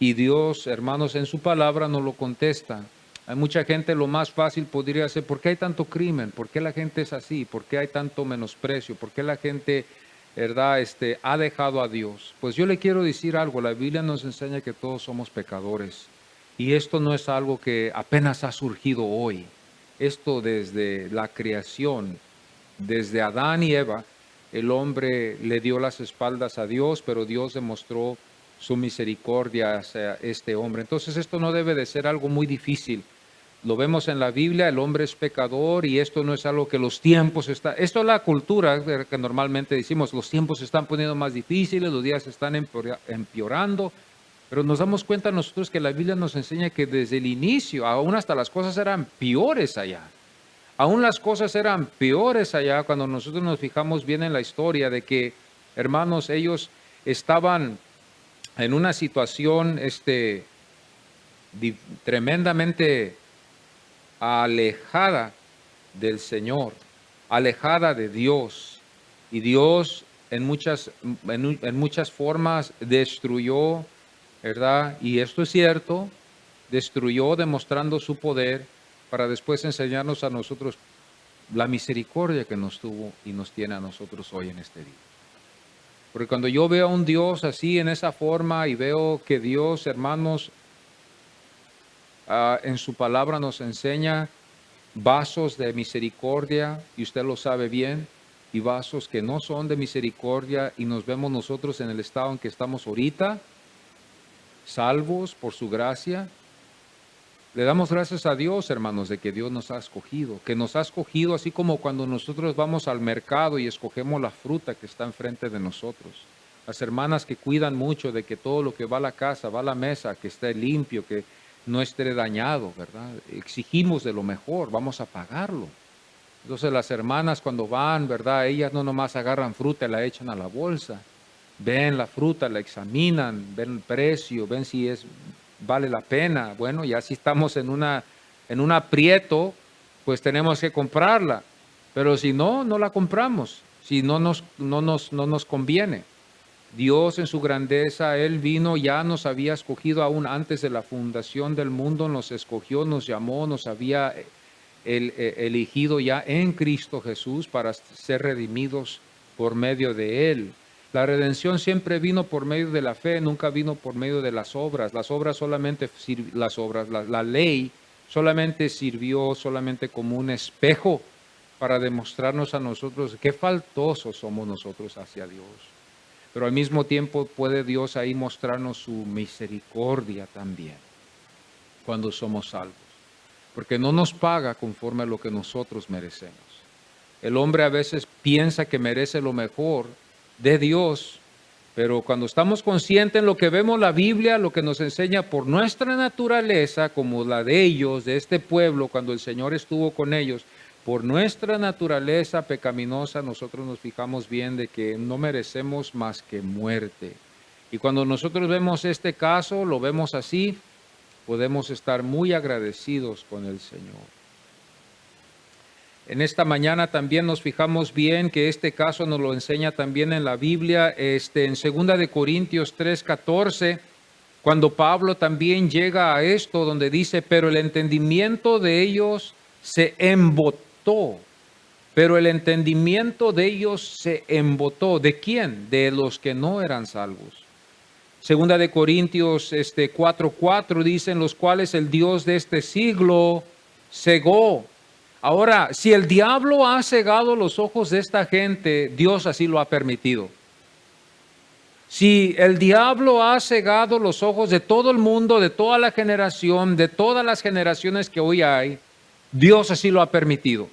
Y Dios, hermanos, en su palabra nos lo contesta. Hay mucha gente, lo más fácil podría ser, ¿por qué hay tanto crimen? ¿Por qué la gente es así? ¿Por qué hay tanto menosprecio? ¿Por qué la gente... ¿verdad? Ha dejado a Dios? Pues yo le quiero decir algo, la Biblia nos enseña que todos somos pecadores y esto no es algo que apenas ha surgido hoy. Esto desde la creación, desde Adán y Eva, el hombre le dio las espaldas a Dios, pero Dios demostró su misericordia hacia este hombre. Entonces esto no debe de ser algo muy difícil lo vemos en la Biblia, el hombre es pecador y esto no es algo que los tiempos están... Esto es la cultura que normalmente decimos, los tiempos se están poniendo más difíciles, los días se están empeorando, pero nos damos cuenta nosotros que la Biblia nos enseña que desde el inicio, aún hasta las cosas eran peores allá. Aún las cosas eran peores allá cuando nosotros nos fijamos bien en la historia de que, hermanos, ellos estaban en una situación tremendamente alejada del Señor, alejada de Dios. Y Dios en muchas formas destruyó, ¿verdad? Y esto es cierto, destruyó demostrando su poder para después enseñarnos a nosotros la misericordia que nos tuvo y nos tiene a nosotros hoy en este día. Porque cuando yo veo a un Dios así en esa forma y veo que Dios, hermanos, en su palabra nos enseña vasos de misericordia, y usted lo sabe bien, y vasos que no son de misericordia, y nos vemos nosotros en el estado en que estamos ahorita, salvos por su gracia. Le damos gracias a Dios, hermanos, de que Dios nos ha escogido, así como cuando nosotros vamos al mercado y escogemos la fruta que está enfrente de nosotros. Las hermanas que cuidan mucho de que todo lo que va a la casa, va a la mesa, que esté limpio, que no esté dañado, ¿verdad? Exigimos de lo mejor, vamos a pagarlo. Entonces las hermanas cuando van, ¿verdad? Ellas no nomás agarran fruta y la echan a la bolsa. Ven la fruta, la examinan, ven el precio, ven si vale la pena. Bueno, ya si estamos en un aprieto, pues tenemos que comprarla. Pero si no, no la compramos. Si no nos conviene. Dios en su grandeza, Él vino, ya nos había escogido aún antes de la fundación del mundo, nos escogió, nos llamó, nos había elegido ya en Cristo Jesús para ser redimidos por medio de Él. La redención siempre vino por medio de la fe, nunca vino por medio de las obras. Las obras solamente, la ley solamente sirvió solamente como un espejo para demostrarnos a nosotros qué faltosos somos nosotros hacia Dios. Pero al mismo tiempo puede Dios ahí mostrarnos su misericordia también cuando somos salvos. Porque no nos paga conforme a lo que nosotros merecemos. El hombre a veces piensa que merece lo mejor de Dios, pero cuando estamos conscientes en lo que vemos la Biblia, lo que nos enseña por nuestra naturaleza, como la de ellos, de este pueblo, cuando el Señor estuvo con ellos, por nuestra naturaleza pecaminosa, nosotros nos fijamos bien de que no merecemos más que muerte. Y cuando nosotros vemos este caso, lo vemos así, podemos estar muy agradecidos con el Señor. En esta mañana también nos fijamos bien que este caso nos lo enseña también en la Biblia, en 2 Corintios 3:14, cuando Pablo también llega a esto, donde dice, pero el entendimiento de ellos se embotó. Pero el entendimiento de ellos se embotó. ¿De quién? De los que no eran salvos. 2 Corintios 4:4 dicen, los cuales el Dios de este siglo cegó. Ahora, si el diablo ha cegado los ojos de esta gente, Dios así lo ha permitido. Si el diablo ha cegado los ojos de todo el mundo, de toda la generación, de todas las generaciones que hoy hay, Dios así lo ha permitido.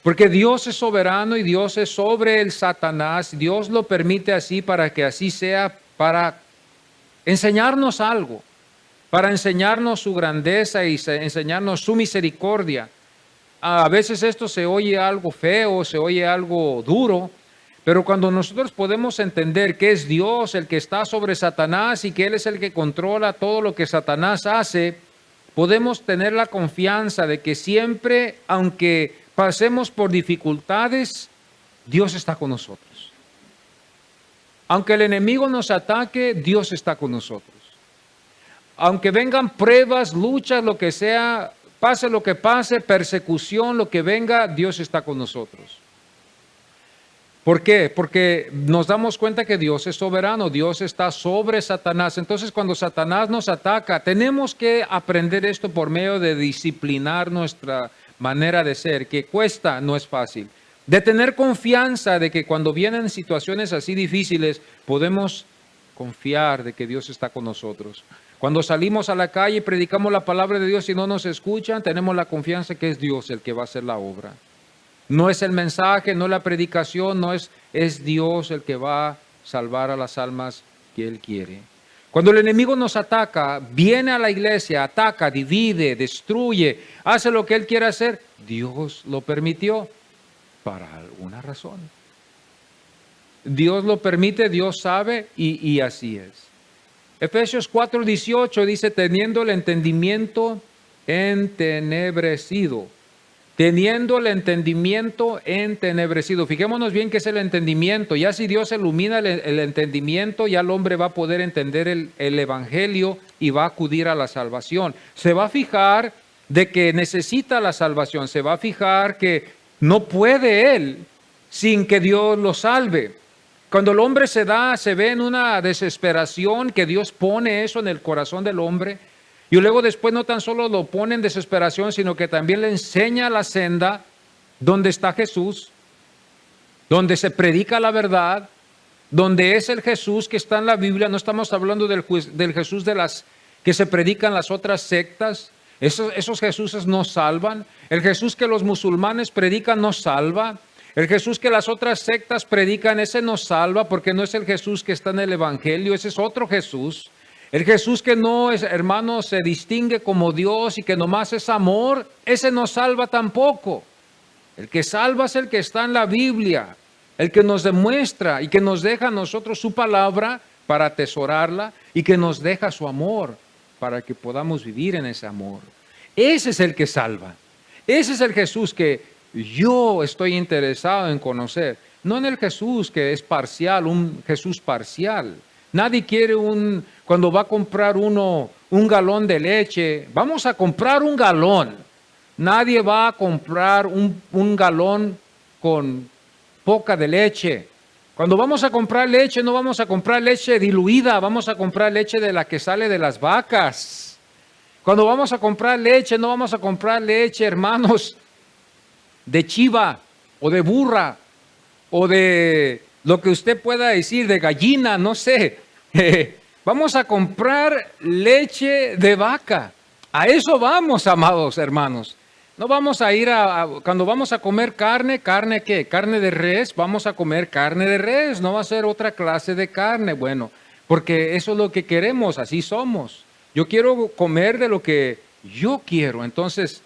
Porque Dios es soberano y Dios es sobre el Satanás. Dios lo permite así para que así sea, para enseñarnos algo, para enseñarnos su grandeza y enseñarnos su misericordia. A veces esto se oye algo feo, se oye algo duro, pero cuando nosotros podemos entender que es Dios el que está sobre Satanás y que Él es el que controla todo lo que Satanás hace, podemos tener la confianza de que siempre, aunque pasemos por dificultades, Dios está con nosotros. Aunque el enemigo nos ataque, Dios está con nosotros. Aunque vengan pruebas, luchas, lo que sea, pase lo que pase, persecución, lo que venga, Dios está con nosotros. ¿Por qué? Porque nos damos cuenta que Dios es soberano, Dios está sobre Satanás. Entonces, cuando Satanás nos ataca, tenemos que aprender esto por medio de disciplinar nuestra manera de ser, que cuesta, no es fácil. De tener confianza de que cuando vienen situaciones así difíciles, podemos confiar de que Dios está con nosotros. Cuando salimos a la calle y predicamos la palabra de Dios y no nos escuchan, tenemos la confianza que es Dios el que va a hacer la obra. No es el mensaje, no la predicación, es Dios el que va a salvar a las almas que Él quiere. Cuando el enemigo nos ataca, viene a la iglesia, ataca, divide, destruye, hace lo que Él quiere hacer, Dios lo permitió para alguna razón. Dios lo permite, Dios sabe y así es. Efesios 4:18 dice, teniendo el entendimiento entenebrecido. Teniendo el entendimiento entenebrecido. Fijémonos bien qué es el entendimiento. Ya si Dios ilumina el entendimiento, ya el hombre va a poder entender el evangelio y va a acudir a la salvación. Se va a fijar de que necesita la salvación. Se va a fijar que no puede él sin que Dios lo salve. Cuando el hombre se ve en una desesperación, que Dios pone eso en el corazón del hombre, y luego después no tan solo lo pone en desesperación, sino que también le enseña la senda donde está Jesús, donde se predica la verdad, donde es el Jesús que está en la Biblia. No estamos hablando del Jesús de las que se predican las otras sectas. Esos Jesuses no salvan. El Jesús que los musulmanes predican no salva. El Jesús que las otras sectas predican, ese no salva, porque no es el Jesús que está en el Evangelio, ese es otro Jesús. El Jesús que no es, hermano, se distingue como Dios y que nomás es amor, ese no salva tampoco. El que salva es el que está en la Biblia, el que nos demuestra y que nos deja a nosotros su palabra para atesorarla y que nos deja su amor para que podamos vivir en ese amor. Ese es el que salva. Ese es el Jesús que yo estoy interesado en conocer. No en el Jesús que es parcial, un Jesús parcial. Nadie quiere cuando va a comprar uno un galón de leche, vamos a comprar un galón. Nadie va a comprar un galón con poca de leche. Cuando vamos a comprar leche, no vamos a comprar leche diluida, vamos a comprar leche de la que sale de las vacas. Cuando vamos a comprar leche, no vamos a comprar leche, hermanos, de chiva o de burra o de lo que usted pueda decir, de gallina, no sé. Vamos a comprar leche de vaca. A eso vamos, amados hermanos. No vamos a ir cuando vamos a comer carne, ¿carne qué? Carne de res, vamos a comer carne de res, no va a ser otra clase de carne. Bueno, porque eso es lo que queremos, así somos. Yo quiero comer de lo que yo quiero, entonces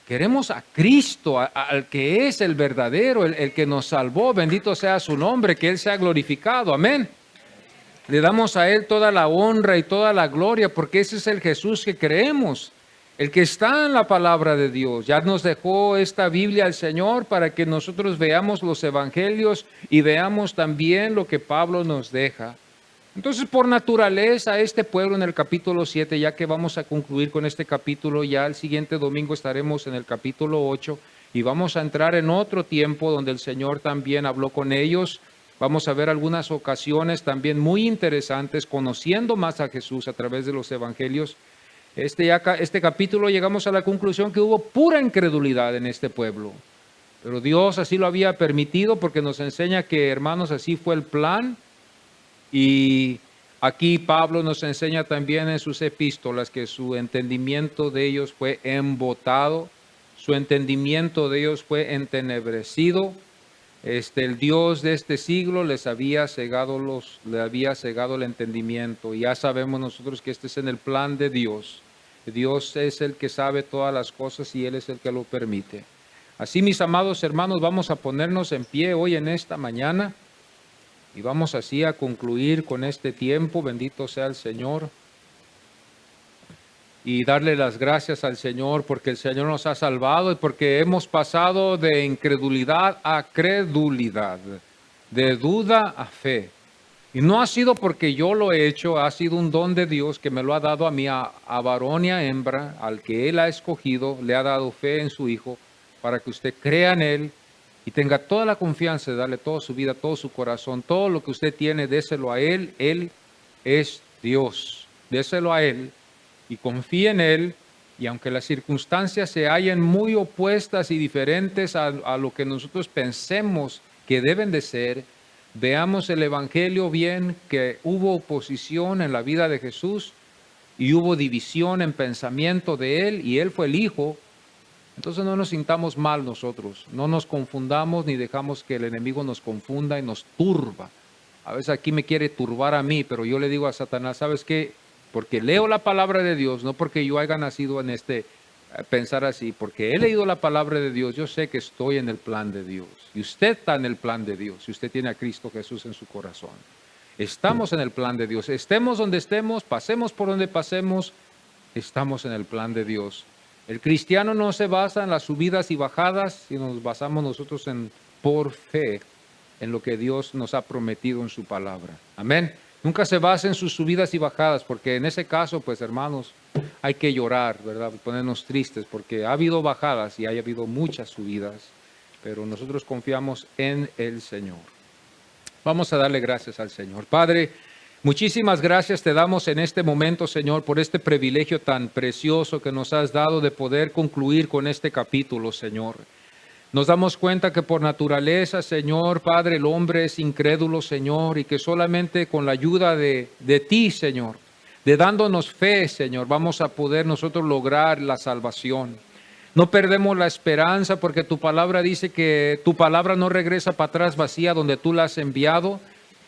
queremos a Cristo, al que es el verdadero, el que nos salvó. Bendito sea su nombre, que Él sea glorificado. Amén. Le damos a Él toda la honra y toda la gloria, porque ese es el Jesús que creemos, el que está en la palabra de Dios. Ya nos dejó esta Biblia el Señor para que nosotros veamos los evangelios y veamos también lo que Pablo nos deja. Entonces, por naturaleza, este pueblo en el capítulo 7, ya que vamos a concluir con este capítulo, ya el siguiente domingo estaremos en el capítulo 8 y vamos a entrar en otro tiempo donde el Señor también habló con ellos. Vamos a ver algunas ocasiones también muy interesantes, conociendo más a Jesús a través de los evangelios. Este capítulo llegamos a la conclusión que hubo pura incredulidad en este pueblo. Pero Dios así lo había permitido porque nos enseña que, hermanos, así fue el plan. Y aquí Pablo nos enseña también en sus epístolas que su entendimiento de ellos fue embotado, su entendimiento de ellos fue entenebrecido. El Dios de este siglo le había cegado el entendimiento. Y ya sabemos nosotros que este es en el plan de Dios. Dios es el que sabe todas las cosas y Él es el que lo permite. Así, mis amados hermanos, vamos a ponernos en pie hoy en esta mañana. Y vamos así a concluir con este tiempo, bendito sea el Señor, y darle las gracias al Señor porque el Señor nos ha salvado y porque hemos pasado de incredulidad a credulidad, de duda a fe. Y no ha sido porque yo lo he hecho, ha sido un don de Dios que me lo ha dado a mí, a varón y a hembra, al que Él ha escogido, le ha dado fe en su Hijo, para que usted crea en Él y tenga toda la confianza de darle toda su vida, todo su corazón, todo lo que usted tiene, déselo a Él. Él es Dios. Déselo a Él y confíe en Él. Y aunque las circunstancias se hallen muy opuestas y diferentes a lo que nosotros pensemos que deben de ser, veamos el Evangelio bien, que hubo oposición en la vida de Jesús y hubo división en pensamiento de Él, y Él fue el Hijo. Entonces no nos sintamos mal nosotros, no nos confundamos ni dejamos que el enemigo nos confunda y nos turba. A veces aquí me quiere turbar a mí, pero yo le digo a Satanás, ¿sabes qué? Porque leo la palabra de Dios, no porque yo haya nacido en pensar así, porque he leído la palabra de Dios, yo sé que estoy en el plan de Dios. Y usted está en el plan de Dios, si usted tiene a Cristo Jesús en su corazón. Estamos en el plan de Dios, estemos donde estemos, pasemos por donde pasemos, estamos en el plan de Dios. El cristiano no se basa en las subidas y bajadas, sino nos basamos nosotros por fe en lo que Dios nos ha prometido en su palabra. Amén. Nunca se basa en sus subidas y bajadas, porque en ese caso, pues hermanos, hay que llorar, ¿verdad? Ponernos tristes, porque ha habido bajadas y ha habido muchas subidas, pero nosotros confiamos en el Señor. Vamos a darle gracias al Señor. Padre, muchísimas gracias te damos en este momento, Señor, por este privilegio tan precioso que nos has dado de poder concluir con este capítulo, Señor. Nos damos cuenta que por naturaleza, Señor, Padre, el hombre es incrédulo, Señor, y que solamente con la ayuda de ti, Señor, de dándonos fe, Señor, vamos a poder nosotros lograr la salvación. No perdemos la esperanza porque tu palabra dice que tu palabra no regresa para atrás vacía donde tú la has enviado.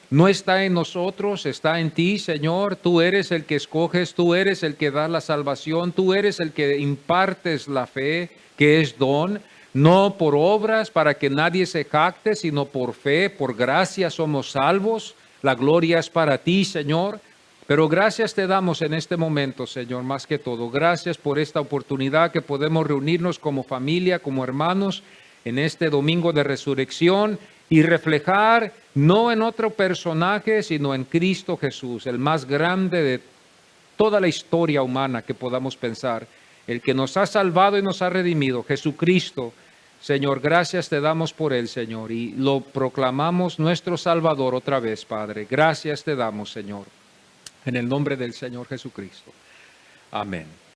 No está en nosotros, está en ti, Señor. Tú eres el que escoges, tú eres el que da la salvación, tú eres el que impartes la fe, que es don. No por obras para que nadie se jacte, sino por fe, por gracia somos salvos. La gloria es para ti, Señor. Pero gracias te damos en este momento, Señor, más que todo. Gracias por esta oportunidad que podemos reunirnos como familia, como hermanos, en este domingo de resurrección y reflejar no en otro personaje, sino en Cristo Jesús, el más grande de toda la historia humana que podamos pensar, el que nos ha salvado y nos ha redimido, Jesucristo. Señor, gracias te damos por él, Señor, y lo proclamamos nuestro Salvador otra vez, Padre. Gracias te damos, Señor, en el nombre del Señor Jesucristo. Amén.